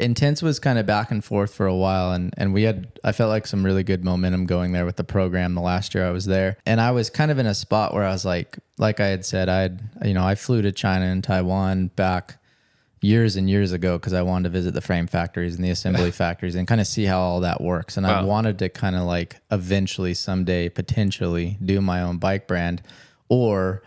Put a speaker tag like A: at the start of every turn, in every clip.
A: Intense was kind of back and forth for a while, and I felt like some really good momentum going there with the program the last year I was there. And I was kind of in a spot where I was like I had said, I flew to China and Taiwan back years and years ago because I wanted to visit the frame factories and the assembly factories and kind of see how all that works. And I wanted to kind of like eventually someday potentially do my own bike brand or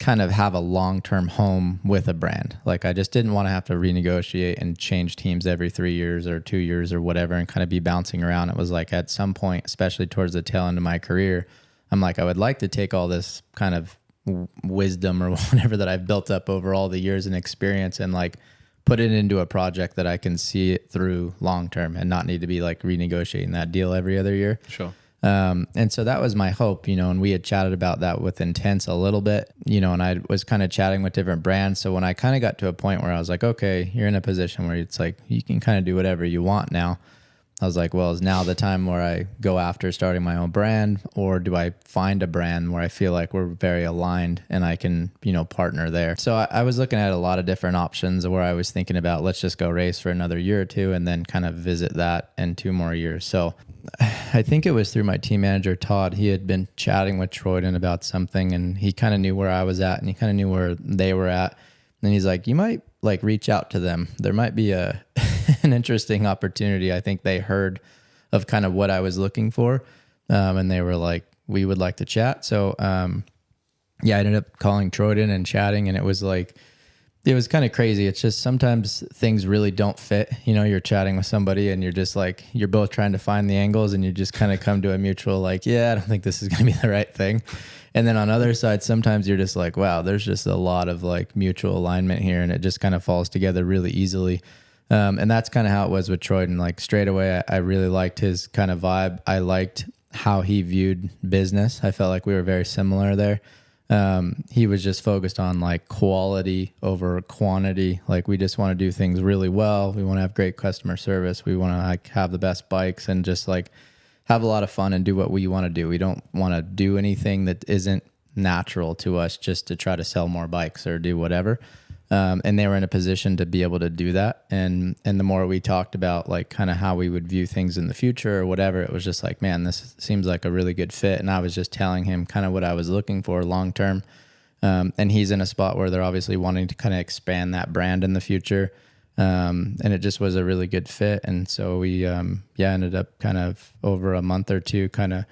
A: kind of have a long-term home with a brand. Like I just didn't want to have to renegotiate and change teams every 3 years or 2 years or whatever and kind of be bouncing around. It was like at some point, especially towards the tail end of my career, I'm like, I would like to take all this kind of wisdom or whatever that I've built up over all the years and experience and like put it into a project that I can see it through long-term and not need to be like renegotiating that deal every other year.
B: Sure.
A: And so that was my hope, and we had chatted about that with Intense a little bit, and I was kind of chatting with different brands. So when I kind of got to a point where I was like, okay, you're in a position where it's like, you can kind of do whatever you want now. I was like, well, is now the time where I go after starting my own brand, or do I find a brand where I feel like we're very aligned and I can, partner there? So I was looking at a lot of different options where I was thinking about, let's just go race for another year or two and then kind of visit that in 2 more years. So I think it was through my team manager, Todd. He had been chatting with Troyden about something and he kind of knew where I was at and he kind of knew where they were at. And he's like, you might like reach out to them. There might be an interesting opportunity. I think they heard of kind of what I was looking for. And they were like, we would like to chat. So, I ended up calling Troyden and chatting, and it was kind of crazy. It's just sometimes things really don't fit. You're chatting with somebody and you're just like, you're both trying to find the angles and you just kind of come to a mutual like, yeah, I don't think this is going to be the right thing. And then on other sides, sometimes you're just like, wow, there's just a lot of like mutual alignment here, and it just kind of falls together really easily. And that's kind of how it was with Troyden. Like straight away, I really liked his kind of vibe. I liked how he viewed business. I felt like we were very similar there. He was just focused on like quality over quantity. Like we just want to do things really well. We want to have great customer service. We want to like have the best bikes and just like have a lot of fun and do what we want to do. We don't want to do anything that isn't natural to us just to try to sell more bikes or do whatever. And they were in a position to be able to do that. And the more we talked about like kind of how we would view things in the future or whatever, it was just like, man, this seems like a really good fit. And I was just telling him kind of what I was looking for long term. And he's in a spot where they're obviously wanting to kind of expand that brand in the future. And it just was a really good fit. And so we, ended up kind of over a month or two kind of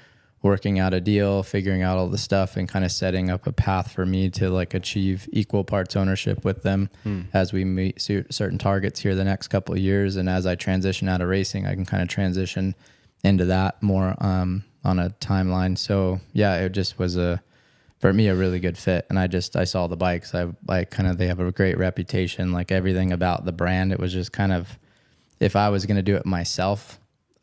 A: working out a deal, figuring out all the stuff and kind of setting up a path for me to like achieve equal parts ownership with them as we meet certain targets here the next couple of years. And as I transition out of racing, I can kind of transition into that more on a timeline. So it just was for me, a really good fit. And I saw the bikes. They have a great reputation, like everything about the brand. It was just kind of, if I was going to do it myself,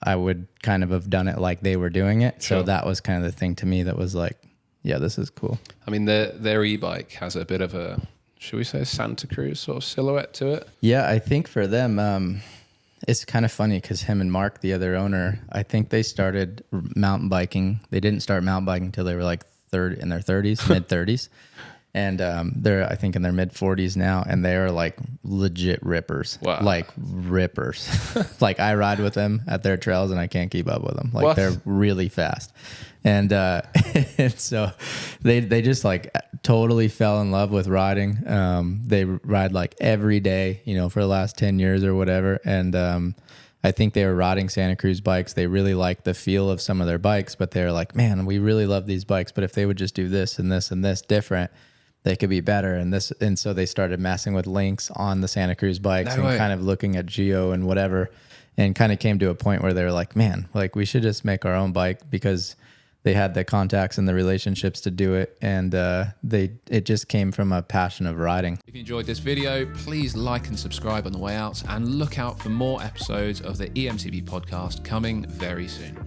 A: I would kind of have done it like they were doing it. Sure. So that was kind of the thing to me that was like, yeah, this is cool.
B: I mean, their e-bike has a bit of a, should we say, Santa Cruz sort of silhouette to it?
A: Yeah, I think for them, it's kind of funny because him and Mark, the other owner, I think they started mountain biking. They didn't start mountain biking until they were like in their 30s, mid 30s. And they're, I think, in their mid 40s now, and they are like legit rippers. Wow. Like rippers. Like I ride with them at their trails and I can't keep up with them. Like what? They're really fast. And, and so they just like totally fell in love with riding. They ride like every day, for the last 10 years or whatever. And I think they were riding Santa Cruz bikes. They really liked the feel of some of their bikes, but they're like, man, we really love these bikes. But if they would just do this and this and this different, they could be better. And so they started messing with links on the Santa Cruz bikes kind of looking at geo and whatever, and kind of came to a point where they were like, man, like we should just make our own bike, because they had the contacts and the relationships to do it. And it just came from a passion of riding.
C: If you enjoyed this video, please like and subscribe on the way out, and look out for more episodes of the EMTB podcast coming very soon.